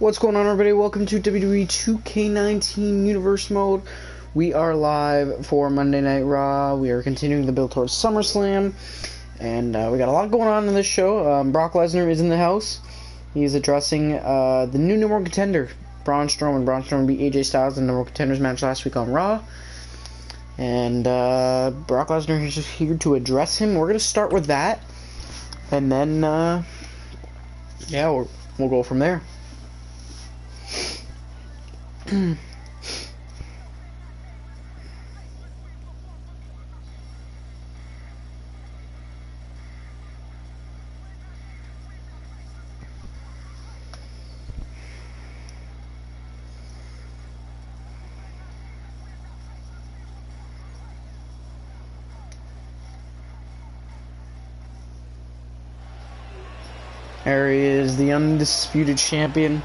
What's going on, everybody? Welcome to WWE 2K19 Universe Mode. We are live for Monday Night Raw. We are continuing the build towards SummerSlam, and we got a lot going on in this show. Brock Lesnar is in the house. He's addressing the new number one contender, Braun Strowman. Braun Strowman beat AJ Styles in the number one contenders match last week on Raw, and Brock Lesnar is just here to address him. We're gonna start with that, and then yeah, we'll go from there. There he is, the undisputed champion.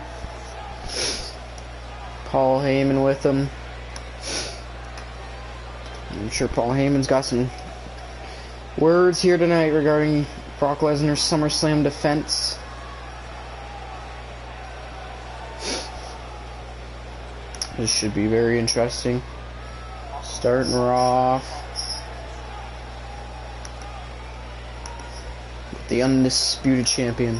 Paul Heyman with him. I'm sure Paul Heyman's got some words here tonight regarding Brock Lesnar's SummerSlam defense. This should be very interesting. Starting Raw with the undisputed champion.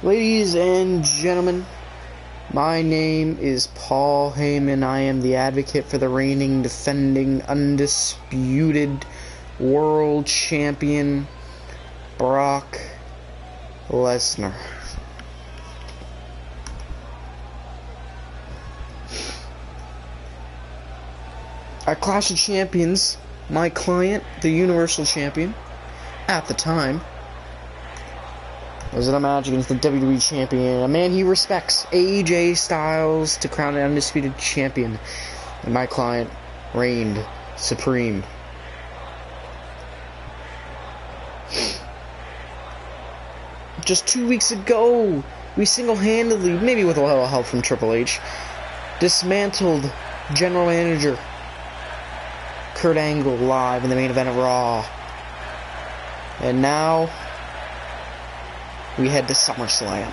Ladies and gentlemen, my name is Paul Heyman. I am the advocate for the reigning, defending, undisputed world champion, Brock Lesnar. At Clash of Champions, my client, the Universal Champion, at the time, was in a match against the WWE Champion, a man he respects, AJ Styles, to crown an undisputed champion. And my client reigned supreme. Just 2 weeks ago, we single-handedly, maybe with a little help from Triple H, dismantled General Manager Kurt Angle live in the main event of Raw. And now we head to SummerSlam.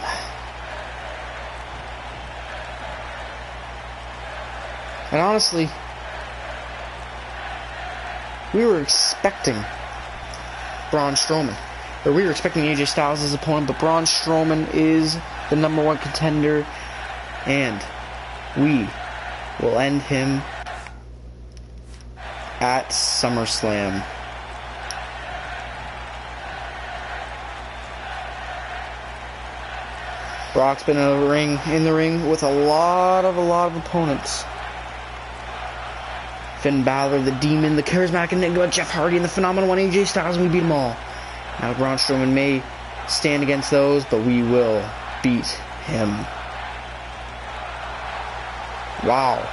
And honestly, we were expecting Braun Strowman. Or we were expecting AJ Styles as opponent, but Braun Strowman is the number one contender, and we will end him at SummerSlam. Brock's been in the ring with a lot of opponents. Finn Balor, the Demon, the Charismatic Enigma, Jeff Hardy, and the Phenomenal One, AJ Styles, and we beat them all. Now Braun Strowman may stand against those, but we will beat him. Wow.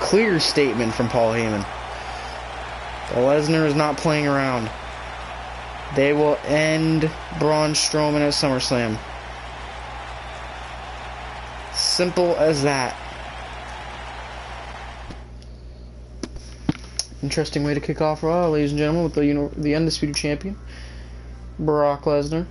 Clear statement from Paul Heyman. Lesnar is not playing around. They will end Braun Strowman at SummerSlam. Simple as that. Interesting way to kick off Raw, ladies and gentlemen, with the undisputed champion, Brock Lesnar.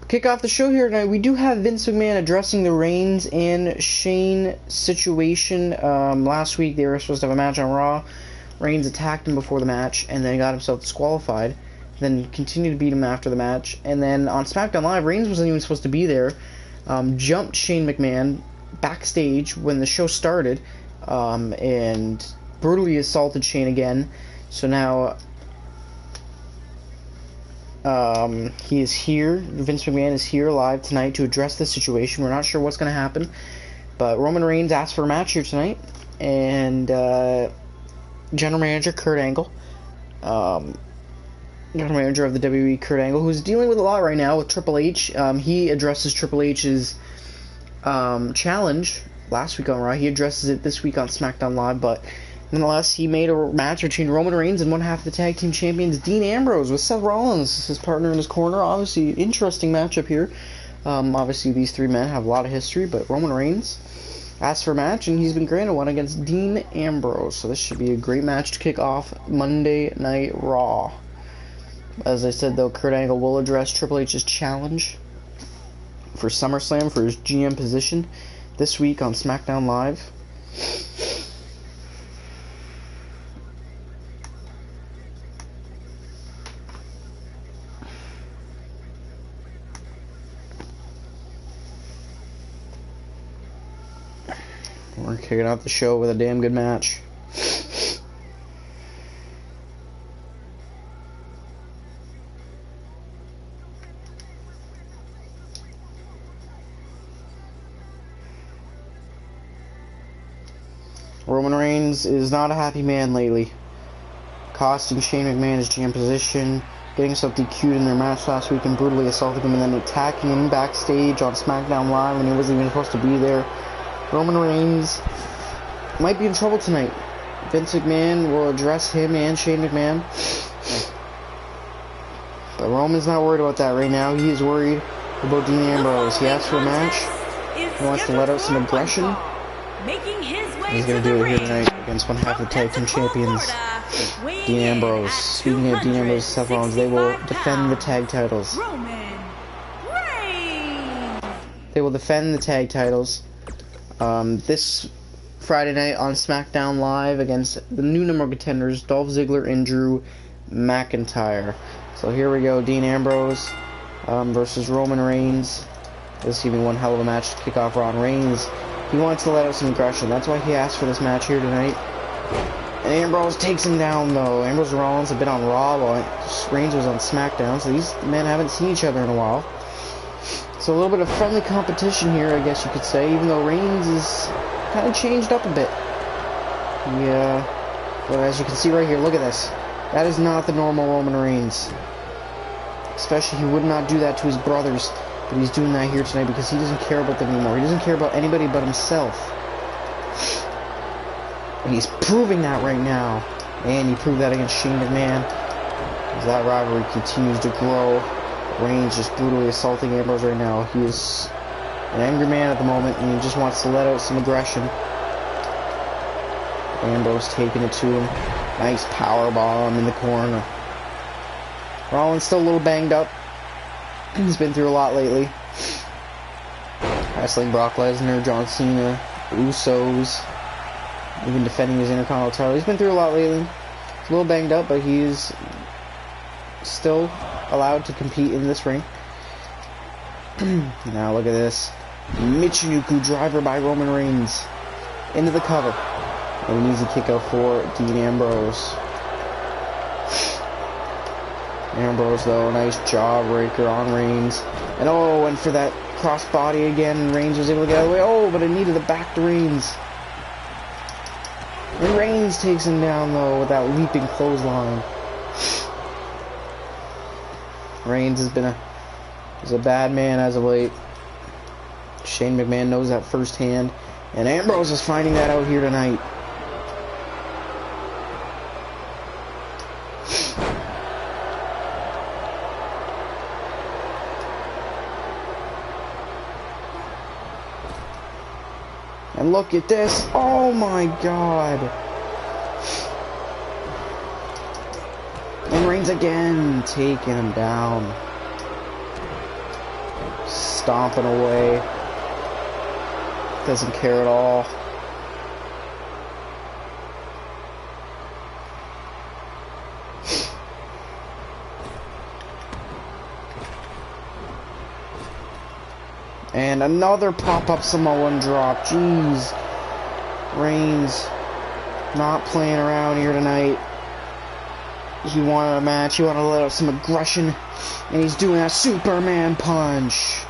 Kick off the show here tonight. We do have Vince McMahon addressing the Reigns and Shane situation. Last week they were supposed to have a match on Raw. Reigns attacked him before the match and then got himself disqualified, then continued to beat him after the match, and then on SmackDown Live, Reigns wasn't even supposed to be there, jumped Shane McMahon backstage when the show started, and brutally assaulted Shane again. So now he is here, Vince McMahon is here live tonight to address this situation. We're not sure what's going to happen, but Roman Reigns asked for a match here tonight, and General Manager Kurt Angle, General Manager of the WWE, Kurt Angle, who's dealing with a lot right now with Triple H. He addresses Triple H's challenge last week on Raw. He addresses it this week on SmackDown Live, but Nonetheless, he made a match between Roman Reigns and one half of the tag team champions, Dean Ambrose, with Seth Rollins, his partner in his corner. Obviously, interesting matchup here. Obviously, these three men have a lot of history, but Roman Reigns asked for a match, and he's been granted one against Dean Ambrose. So this should be a great match to kick off Monday Night Raw. As I said, though, Kurt Angle will address Triple H's challenge for SummerSlam for his GM position this week on SmackDown Live. We're kicking off the show with a damn good match. Roman Reigns is not a happy man lately. Costing Shane McMahon his GM position, getting himself DQ'd in their match last week and brutally assaulting him, and then attacking him backstage on SmackDown Live when he wasn't even supposed to be there. Roman Reigns might be in trouble tonight. Vince McMahon will address him and Shane McMahon. But Roman's not worried about that right now. He is worried about Dean Ambrose. He asked for a match. He wants to let out some aggression. He's going to do it here tonight against one half of the tag team champions, Dean Ambrose. Speaking of Dean Ambrose and Seth Rollins, they will defend the tag titles. They will defend the tag titles this Friday night on SmackDown Live against the new number one contenders, Dolph Ziggler and Drew McIntyre. So here we go, Dean Ambrose versus Roman Reigns. This is going to be one hell of a match to kick off Raw. Reigns, he wants to let out some aggression. That's why he asked for this match here tonight. And Ambrose takes him down, though. Ambrose and Rollins have been on Raw while Reigns was on SmackDown, so these men haven't seen each other in a while. So a little bit of friendly competition here, I guess you could say, even though Reigns is kind of changed up a bit. Yeah, but as you can see right here, look at this. That is not the normal Roman Reigns. Especially, he would not do that to his brothers. But he's doing that here tonight because he doesn't care about them anymore. He doesn't care about anybody but himself. And he's proving that right now. And he proved that against Shane McMahon. As that rivalry continues to grow. Reigns just brutally assaulting Ambrose right now. He is an angry man at the moment, and he just wants to let out some aggression. Ambrose taking it to him. Nice power bomb in the corner. Rollins still a little banged up. He's been through a lot lately. Wrestling Brock Lesnar, John Cena, Usos, even defending his Intercontinental title. He's been through a lot lately. He's a little banged up, but he's still allowed to compete in this ring. Now look at this. Michinoku driver by Roman Reigns into the cover. And an easy kick out for Dean Ambrose. Ambrose, though, nice jawbreaker on Reigns. And oh, went for that crossbody again, and Reigns was able to get out of the way. Oh, but it needed the back to Reigns. And Reigns takes him down, though, with that leaping clothesline. Reigns has been a bad man as of late. Shane McMahon knows that firsthand. And Ambrose is finding that out here tonight. And look at this. Oh my God. And Reigns again, taking him down. Stomping away. Doesn't care at all. And another pop-up Samoan drop. Jeez. Reigns not playing around here tonight. He wanted a match. He wanted to let out some aggression. And he's doing a Superman punch.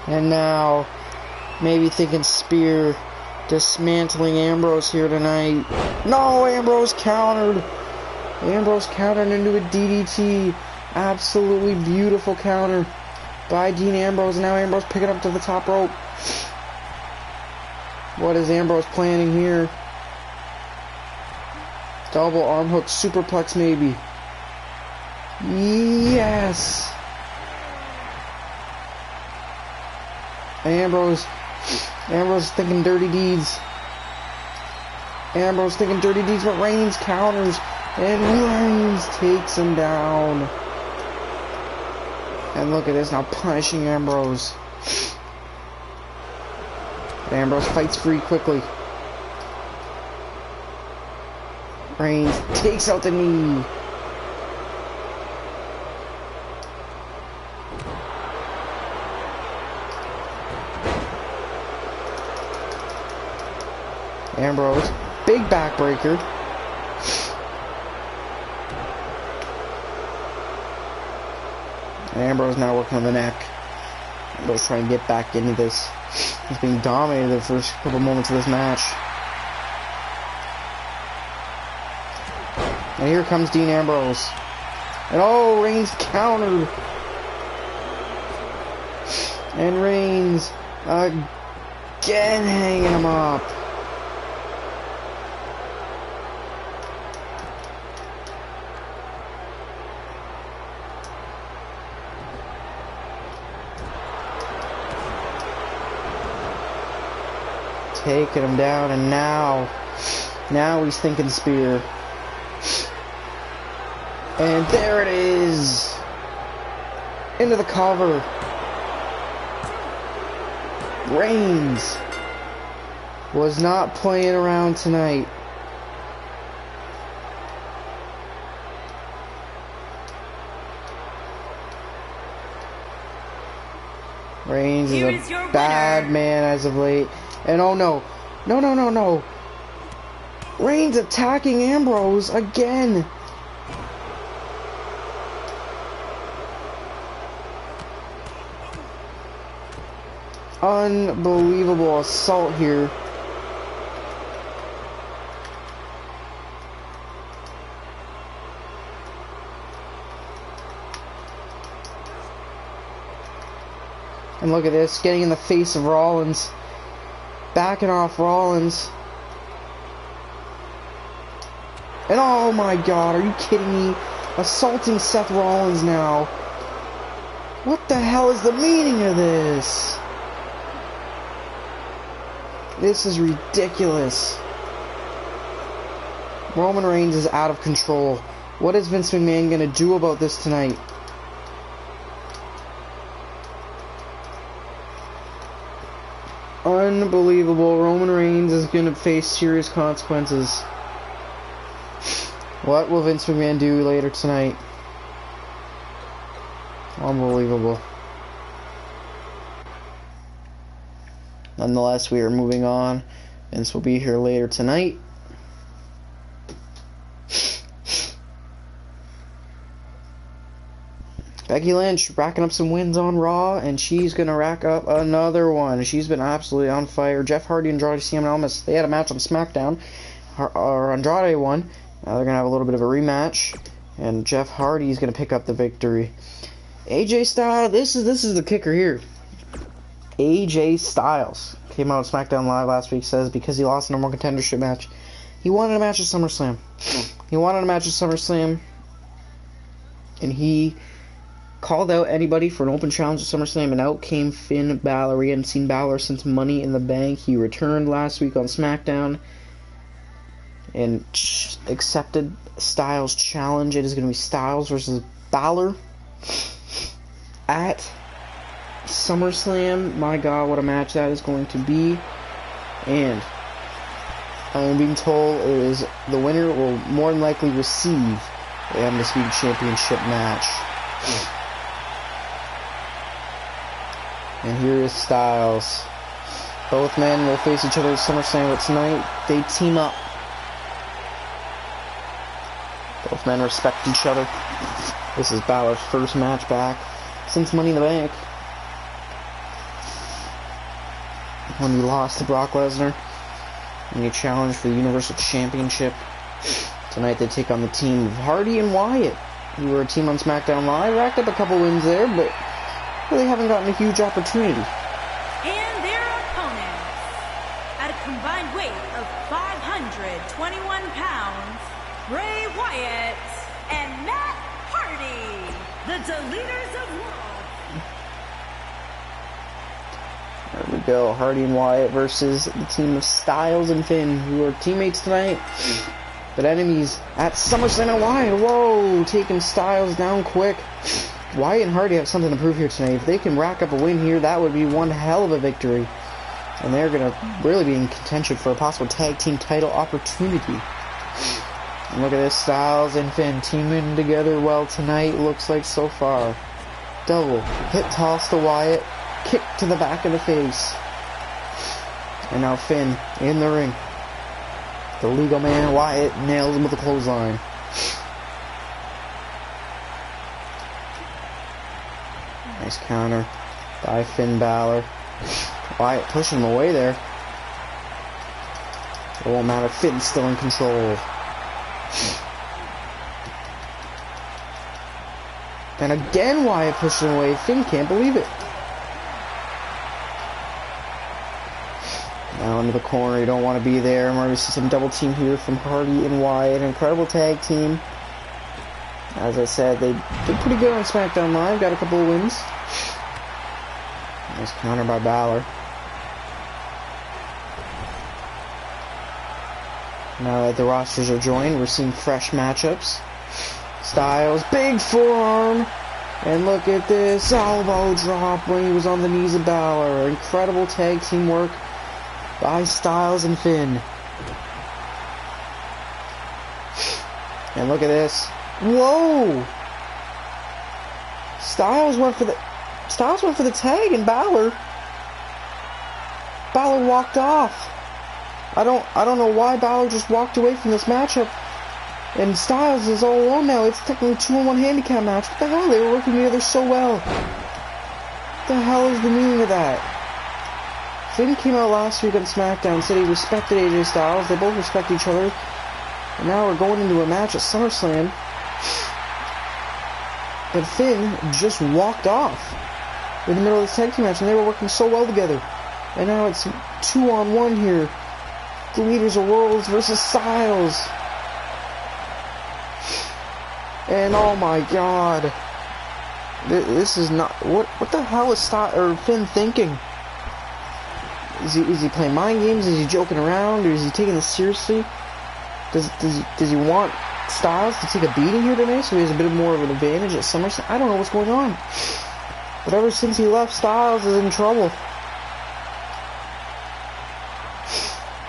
And now, maybe thinking spear. Dismantling Ambrose here tonight. No, Ambrose countered. Ambrose countered into a DDT. Absolutely beautiful counter by Dean Ambrose. And now Ambrose picking up to the top rope. What is Ambrose planning here? Double arm hook superplex maybe. Yes. Ambrose thinking dirty deeds. Ambrose thinking dirty deeds, but Reigns counters. And Reigns takes him down. And look at this, now punishing Ambrose. Ambrose fights free quickly. Reigns takes out the knee. Ambrose, big backbreaker. Ambrose now working on the neck. Ambrose trying to get back into this. He's being dominated the first couple moments of this match. And here comes Dean Ambrose. And oh, Reigns countered. And Reigns again hanging him up. Taking him down, and now he's thinking spear. And there it is. Into the cover. Reigns was not playing around tonight. Reigns is a bad man as of late. And oh no. No. Reigns attacking Ambrose again. Unbelievable assault here. And look at this, getting in the face of Rollins. Backing off Rollins. And oh my god, are you kidding me? Assaulting Seth Rollins now. What the hell is the meaning of this? This is ridiculous. Roman Reigns is out of control. What is Vince McMahon gonna do about this tonight? Unbelievable. Roman Reigns is going to face serious consequences. What will Vince McMahon do later tonight? Unbelievable. Nonetheless, we are moving on. Vince will be here later tonight. Becky Lynch racking up some wins on Raw, and she's going to rack up another one. She's been absolutely on fire. Jeff Hardy and Andrade Cien Almas, they had a match on SmackDown. Andrade won. Now they're going to have a little bit of a rematch, and Jeff Hardy's going to pick up the victory. AJ Styles, this is the kicker here. AJ Styles came out on SmackDown Live last week, says because he lost a number one contendership match, he wanted a match at SummerSlam. He wanted a match at SummerSlam, and he called out anybody for an open challenge at SummerSlam, and out came Finn Balor. We hadn't seen Balor since Money in the Bank. He returned last week on SmackDown and accepted Styles' challenge. It is going to be Styles versus Balor at SummerSlam. My God, what a match that is going to be. And I'm being told the winner will more than likely receive the Undisputed Championship match. And here is Styles. Both men will face each other at SummerSlam, but tonight they team up. Both men respect each other. This is Balor's first match back since Money in the Bank, when he lost to Brock Lesnar and he challenged for the Universal Championship. Tonight they take on the team of Hardy and Wyatt, who were a team on SmackDown Live. Racked up a couple wins there, but really haven't gotten a huge opportunity. And their opponents, at combined weight of 521 pounds, Bray Wyatt and Matt Hardy, the Deleters of Worlds. There we go, Hardy and Wyatt versus the team of Styles and Finn, who are teammates tonight, but enemies at SummerSlam. And Wyatt, whoa, taking Styles down quick. Wyatt and Hardy have something to prove here tonight. If they can rack up a win here, that would be one hell of a victory. And they're going to really be in contention for a possible tag team title opportunity. And look at this, Styles and Finn teaming together well tonight, looks like so far. Double hip toss to Wyatt, kick to the back of the face. And now Finn in the ring. The legal man, Wyatt, nails him with a clothesline. Nice counter by Finn Balor. Wyatt pushing him away there. It won't matter, Finn's still in control. And again Wyatt pushing him away. Finn can't believe it. Now into the corner, you don't want to be there. We're going to see some double team here from Hardy and Wyatt. An incredible tag team. As I said, they did pretty good on SmackDown Live. Got a couple of wins. Nice counter by Balor. Now that the rosters are joined, we're seeing fresh matchups. Styles, big forearm. And look at this elbow drop when he was on the knees of Balor. Incredible tag team work by Styles and Finn. And look at this. Whoa! Styles went for the tag, and Balor walked off. I don't know why Balor just walked away from this matchup. And Styles is all alone now. It's technically a 2-on-1 handicap match. What the hell? They were working together so well. What the hell is the meaning of that? Finn came out last week on SmackDown, said he respected AJ Styles. They both respect each other. And now we're going into a match at SummerSlam. And Finn just walked off in the middle of this tag team match, and they were working so well together. And now it's 2-on-1 here. The Leaders of Worlds versus Styles. And oh my god. This is not... What the hell is Finn thinking? Is he playing mind games? Is he joking around? Or is he taking this seriously? Does he want Styles to take a beating here today so he has a bit more of an advantage at SummerSlam? I don't know what's going on. But ever since he left, Styles is in trouble.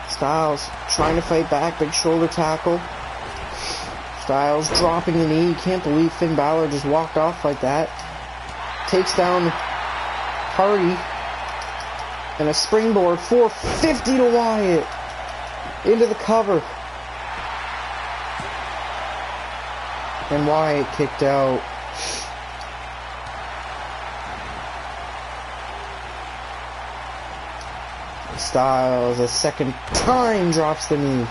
Styles trying to fight back, big shoulder tackle. Styles dropping the knee. Can't believe Finn Balor just walked off like that. Takes down Hardy. And a springboard 450 to Wyatt. Into the cover. And Wyatt kicked out. Styles a second time drops the knee.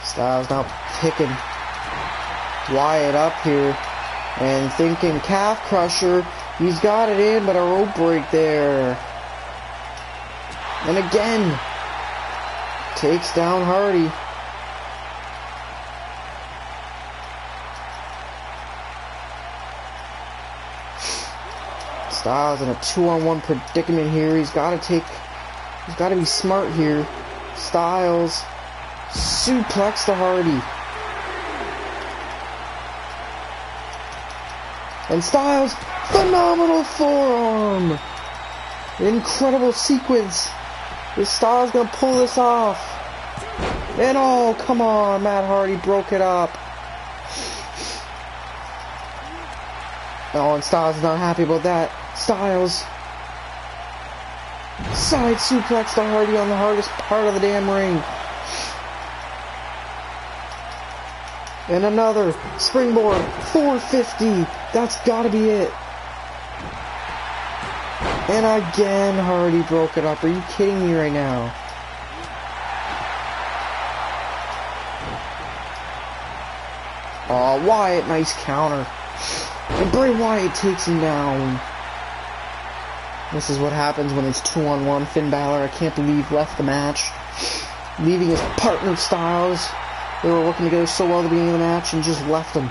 Styles now picking Wyatt up here and thinking calf crusher. He's got it in, but a rope break there. And again, takes down Hardy. Styles in a 2-on-1 predicament here. He's got to be smart here. Styles suplex to Hardy. And Styles, phenomenal forearm. Incredible sequence. Is Styles gonna pull this off? And oh, come on, Matt Hardy broke it up. Oh, and Styles is not happy about that. Styles side suplex to Hardy on the hardest part of the damn ring. And another springboard 450. That's gotta be it. And again, Hardy broke it up. Are you kidding me right now? Oh, Wyatt, nice counter. And Bray Wyatt takes him down. This is what happens when it's 2-on-1. Finn Balor, I can't believe, left the match. Leaving his partner Styles. They were working together so well at the beginning of the match and just left him.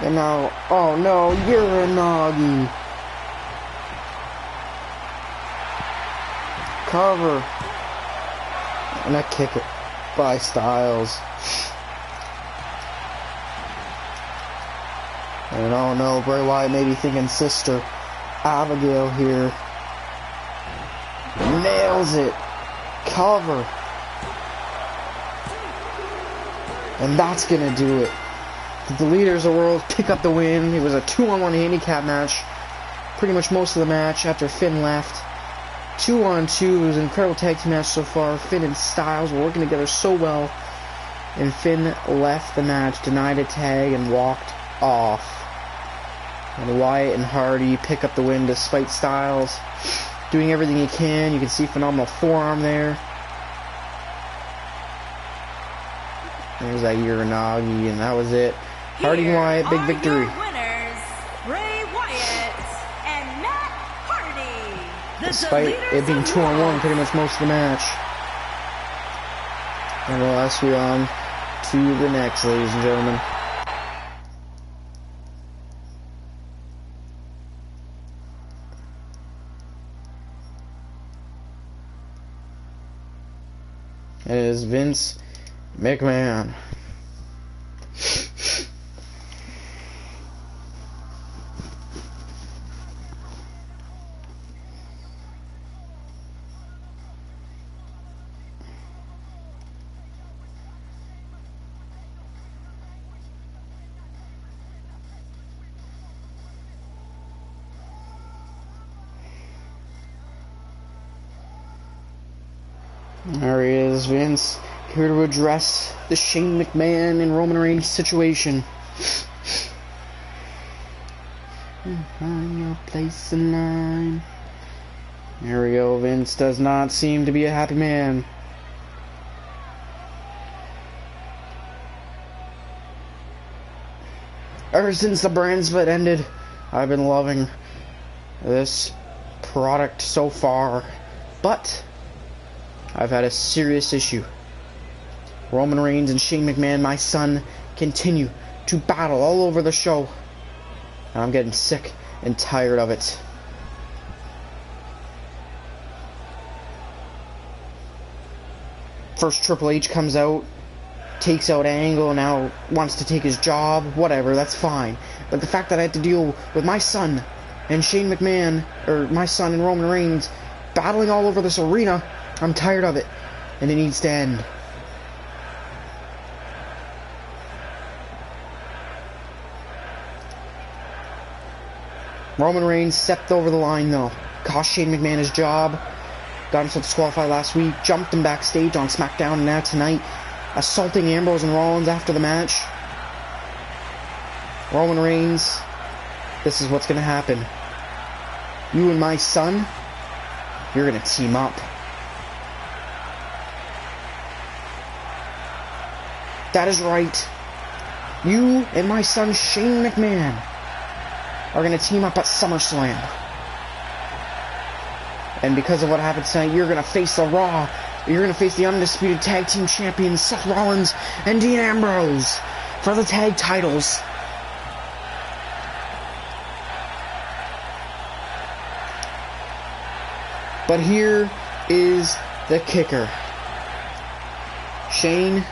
And now, oh no, Uranagi. Cover. And I kick it by Styles. And oh no, Bray Wyatt may be thinking Sister Abigail here. Nails it. Cover. And that's gonna do it. The leaders of the world pick up the win. It was a 2-on-1 handicap match. Pretty much most of the match after Finn left. 2-on-2. It was an incredible tag team match so far. Finn and Styles were working together so well. And Finn left the match, denied a tag, and walked off. And Wyatt and Hardy pick up the win despite Styles doing everything he can. You can see phenomenal forearm there. There's that Uranagi, and that was it. Hardy and Wyatt, big victory. Winners, Bray Wyatt and Matt Hardy. Despite it being 2-on-1 pretty much most of the match. And we'll ask you on to the next, ladies and gentlemen. It is Vince McMahon. There he is, Vince, here to address the Shane McMahon and Roman Reigns situation. Find your place in line. There we go. Vince does not seem to be a happy man. Ever since the brand split ended, I've been loving this product so far, but I've had a serious issue. Roman Reigns and Shane McMahon, my son, continue to battle all over the show. And I'm getting sick and tired of it. First Triple H comes out, takes out Angle, and now wants to take his job. Whatever, that's fine. But the fact that I had to deal with my son and Shane McMahon, or my son and Roman Reigns, battling all over this arena, I'm tired of it, and it needs to end. Roman Reigns stepped over the line, though. Cost Shane McMahon his job. Got himself disqualified last week. Jumped him backstage on SmackDown, and now tonight, assaulting Ambrose and Rollins after the match. Roman Reigns, this is what's going to happen. You and my son, you're going to team up. That is right. You and my son Shane McMahon are going to team up at SummerSlam. And because of what happened tonight, you're going to face the Raw. You're going to face the undisputed tag team champions Seth Rollins and Dean Ambrose for the tag titles. But here is the kicker. Shane,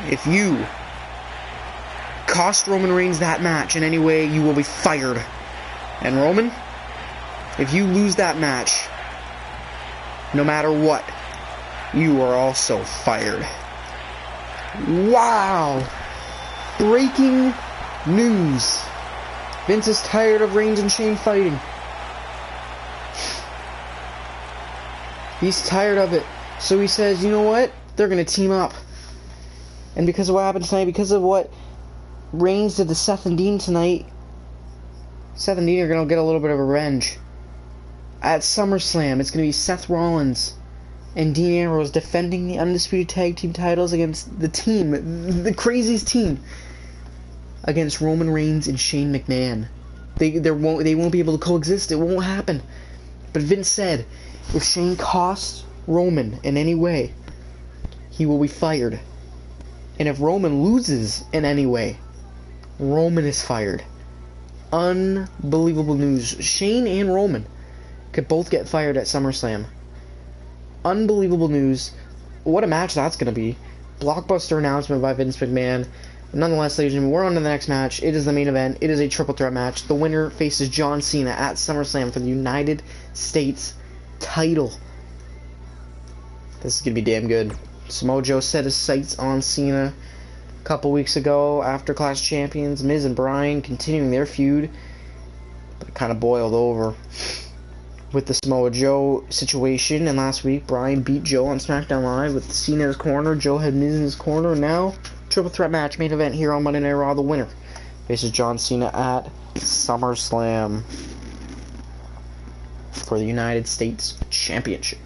if you cost Roman Reigns that match in any way, you will be fired. And Roman, if you lose that match, no matter what, you are also fired. Wow! Breaking news. Vince is tired of Reigns and Shane fighting. He's tired of it. So he says, you know what? They're going to team up. And because of what happened tonight, because of what Reigns did to Seth and Dean tonight, Seth and Dean are going to get a little bit of revenge. At SummerSlam, it's going to be Seth Rollins and Dean Ambrose defending the undisputed tag team titles against the craziest team, against Roman Reigns and Shane McMahon. They won't be able to coexist. It won't happen. But Vince said, if Shane costs Roman in any way, he will be fired. And if Roman loses in any way, Roman is fired. Unbelievable news. Shane and Roman could both get fired at SummerSlam. Unbelievable news. What a match that's going to be. Blockbuster announcement by Vince McMahon. Nonetheless, ladies and gentlemen, we're on to the next match. It is the main event. It is a triple threat match. The winner faces John Cena at SummerSlam for the United States title. This is going to be damn good. Samoa Joe set his sights on Cena a couple weeks ago after Clash Champions. Miz and Bryan continuing their feud, but it kind of boiled over with the Samoa Joe situation. And last week, Bryan beat Joe on SmackDown Live with Cena in his corner. Joe had Miz in his corner. And now, triple threat match, main event here on Monday Night Raw. The winner faces John Cena at SummerSlam for the United States Championship.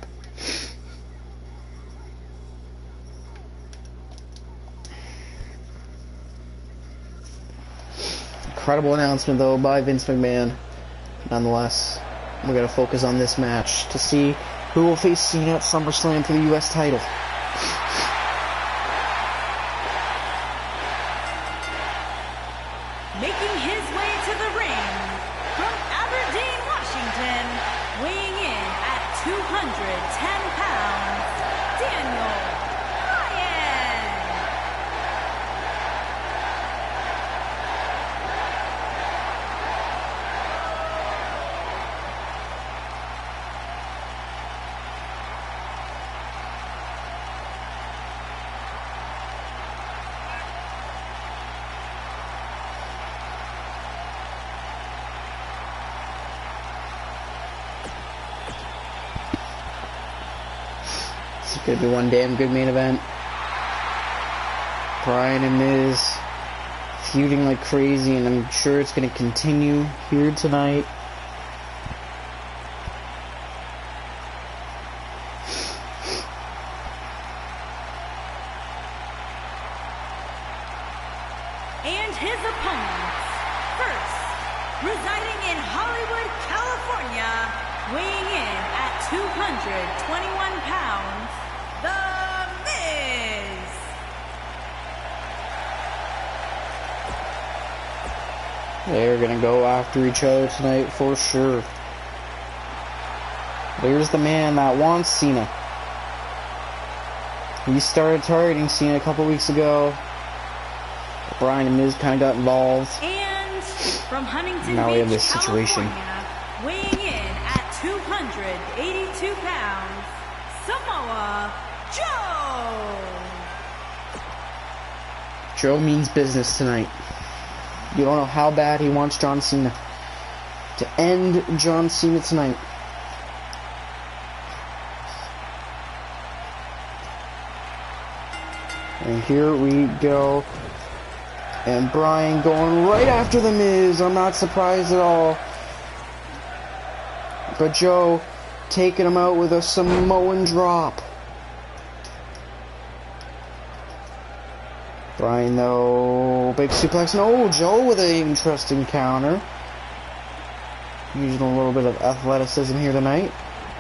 Incredible announcement, though, by Vince McMahon. Nonetheless, we're going to focus on this match to see who will face Cena at SummerSlam for the U.S. title. Making his way to the ring from Aberdeen, Washington, weighing in at 210 pounds, Daniel Bryan. It's going to be one damn good main event. Bryan and Miz feuding like crazy, and I'm sure it's going to continue here tonight. And his opponents, first, residing in Hollywood, California, weighing in at 221 pounds, The Miz. They're going to go after each other tonight for sure. There's the man that wants Cena. He started targeting Cena a couple weeks ago. Bryan and Miz kind of got involved. And from Huntington Now Beach, we have this situation. California, weighing in at 282 pounds, Samoa Joe. Joe means business tonight. You don't know how bad he wants John Cena to end John Cena tonight. And here we go. And Bryan going right after the Miz. I'm not surprised at all. But Joe taking him out with a Samoan drop. Bryan, though, big suplex. No, Joe with an interesting counter. Using a little bit of athleticism here tonight.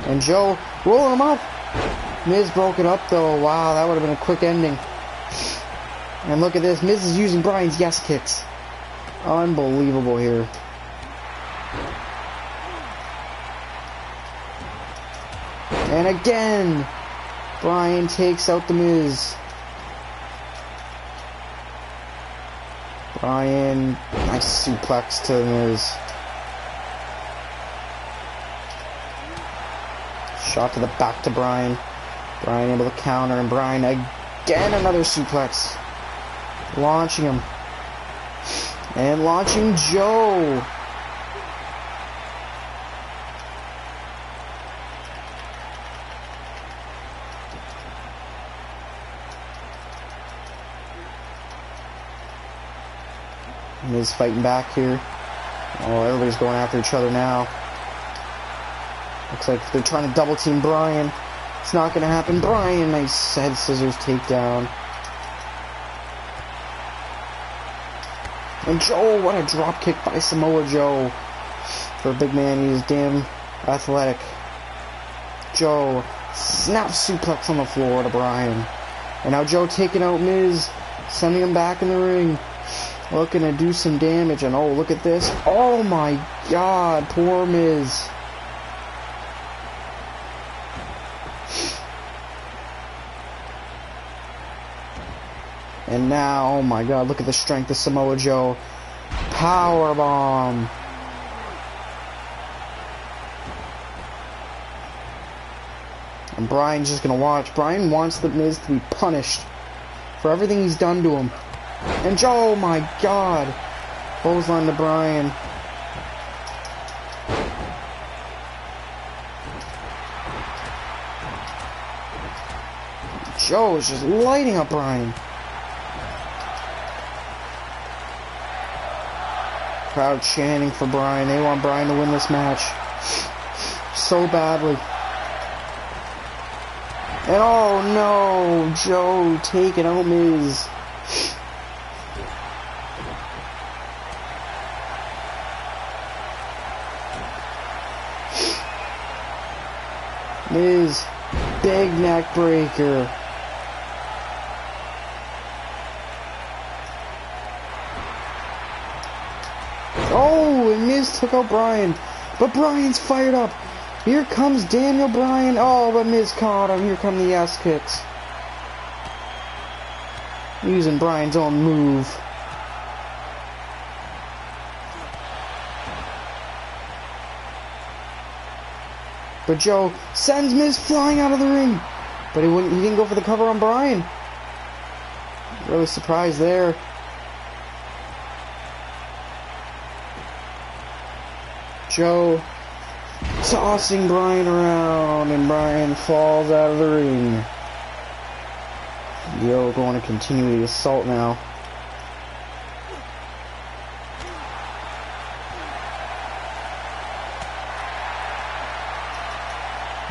And Joe rolling him up. Miz broke it up, though. Wow, that would have been a quick ending. And look at this. Miz is using Bryan's yes kicks. Unbelievable here. And again, Bryan takes out the Miz. Bryan, nice suplex to the Miz. Shot to the back to Bryan. Bryan able to counter, and Bryan again another suplex. Launching him. And launching Joe. Miz fighting back here. Oh, everybody's going after each other now. Looks like they're trying to double team Bryan. It's not gonna happen. Bryan, nice head scissors takedown. And Joe, what a drop kick by Samoa Joe. For a big man, he's damn athletic. Joe, snap suplex on the floor to Bryan. And now Joe taking out Miz, sending him back in the ring. Looking to do some damage, and oh, look at this. Oh my god, poor Miz. And now, oh my god, look at the strength of Samoa Joe. Powerbomb. And Bryan's just gonna watch. Bryan wants the Miz to be punished for everything he's done to him. And Joe, oh my god. Clothesline to Bryan. Joe is just lighting up Bryan. Crowd chanting for Bryan. They want Bryan to win this match so badly. And oh no, Joe taking out Miz. Miz, big neck breaker. Oh, and Miz took out Bryan. But Bryan's fired up. Here comes Daniel Bryan. Oh, but Miz caught him. Here come the ass kicks. Using Bryan's own move. But Joe sends Miz flying out of the ring. But he didn't go for the cover on Bryan. Really surprised there. Joe tossing Bryan around, and Bryan falls out of the ring. Joe going to continue the assault now.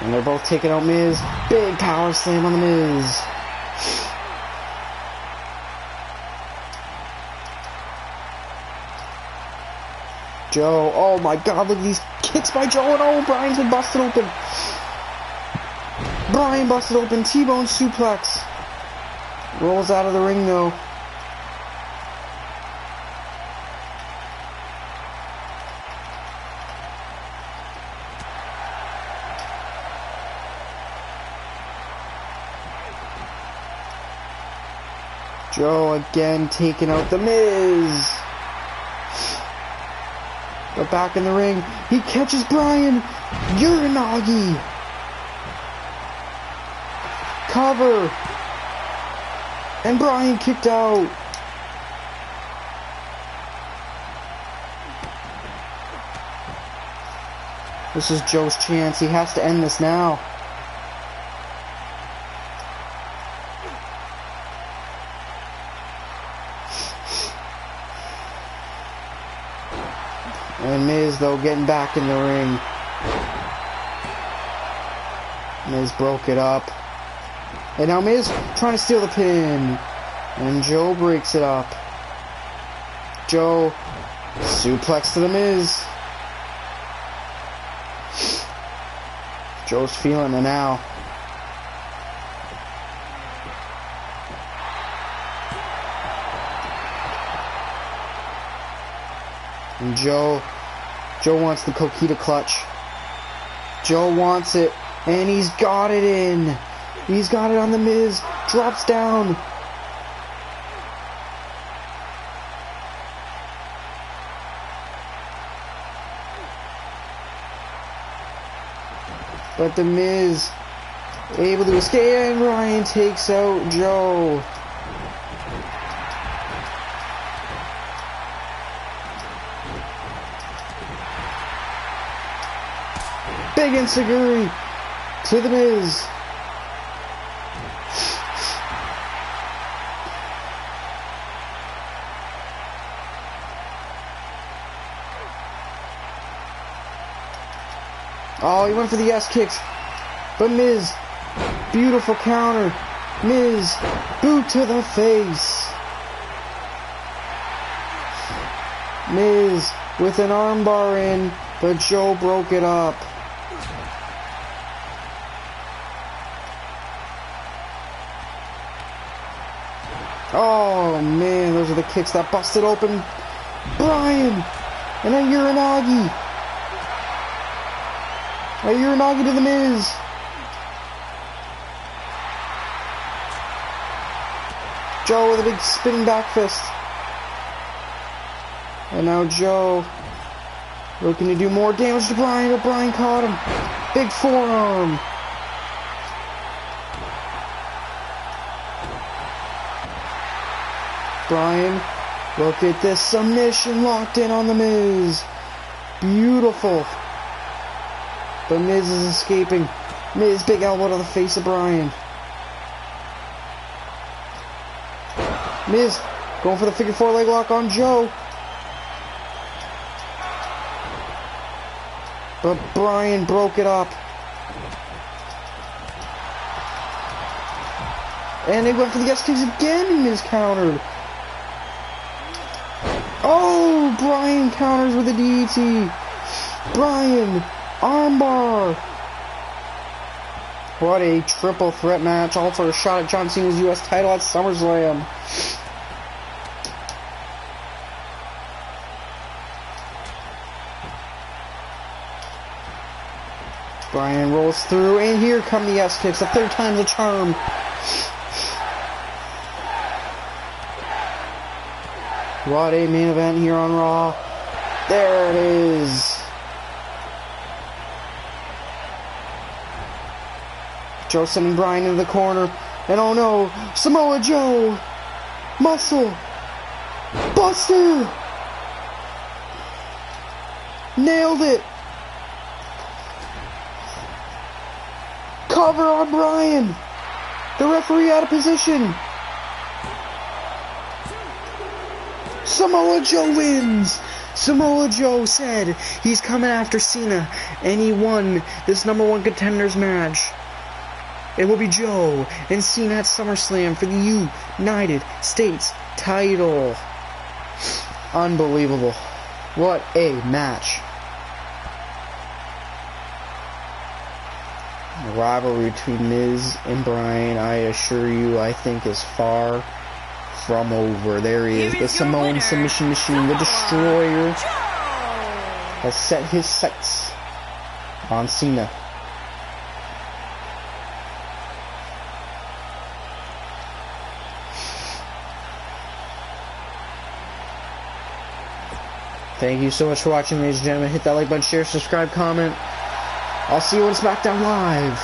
And they're both taking out Miz. Big power slam on the Miz. Joe, oh my god, look at these kicks by Joe, and oh, Bryan's been busted open. Bryan busted open, T-bone suplex. Rolls out of the ring though. Joe again taking out the Miz. But back in the ring, he catches Bryan. Uranagi. Cover. And Bryan kicked out. This is Joe's chance. He has to end this now. And Miz, though, getting back in the ring. Miz broke it up. And now Miz trying to steal the pin. And Joe breaks it up. Joe, suplex to the Miz. Joe's feeling it now. And Joe wants the Coquita clutch. Joe wants it, and he's got it in. He's got it on the Miz. Drops down. But the Miz able to escape, and Bryan takes out Joe. Big enziguri to the Miz. Oh, he went for the ass kicks. But Miz Beautiful counter. Miz, boot to the face. Miz with an armbar in, but Joe broke it up. Oh man, those are the kicks that busted open Bryan and a Uranagi. A Uranagi to the Miz. Joe with a big spinning back fist. And now Joe looking to do more damage to Bryan, but Bryan caught him. Big forearm. Bryan, look at this submission locked in on the Miz. Beautiful. But Miz is escaping. Miz, big elbow to the face of Bryan. Miz going for the figure 4 leg lock on Joe. But Bryan broke it up. And they went for the guest kicks again, and Miz countered. Oh, Bryan counters with a DDT. Bryan, armbar. What a triple threat match, all for a shot at John Cena's US title at SummerSlam. Bryan rolls through, and here come the S kicks. The third time's a charm. What a main event here on Raw. There it is. Joe sending Bryan into the corner. And oh no, Samoa Joe. Muscle. Buster. Nailed it. Cover on Bryan. The referee out of position. Samoa Joe wins. Samoa Joe said he's coming after Cena, and he won this #1 contenders match. It will be Joe and Cena at SummerSlam for the United States title. Unbelievable. What a match. The rivalry between Miz and Bryan, I assure you, I think is far from over. There he is, the Samoan submission machine, the Destroyer, has set his sights on Cena. Thank you so much for watching, ladies and gentlemen. Hit that like button, share, subscribe, comment. I'll see you on SmackDown Live.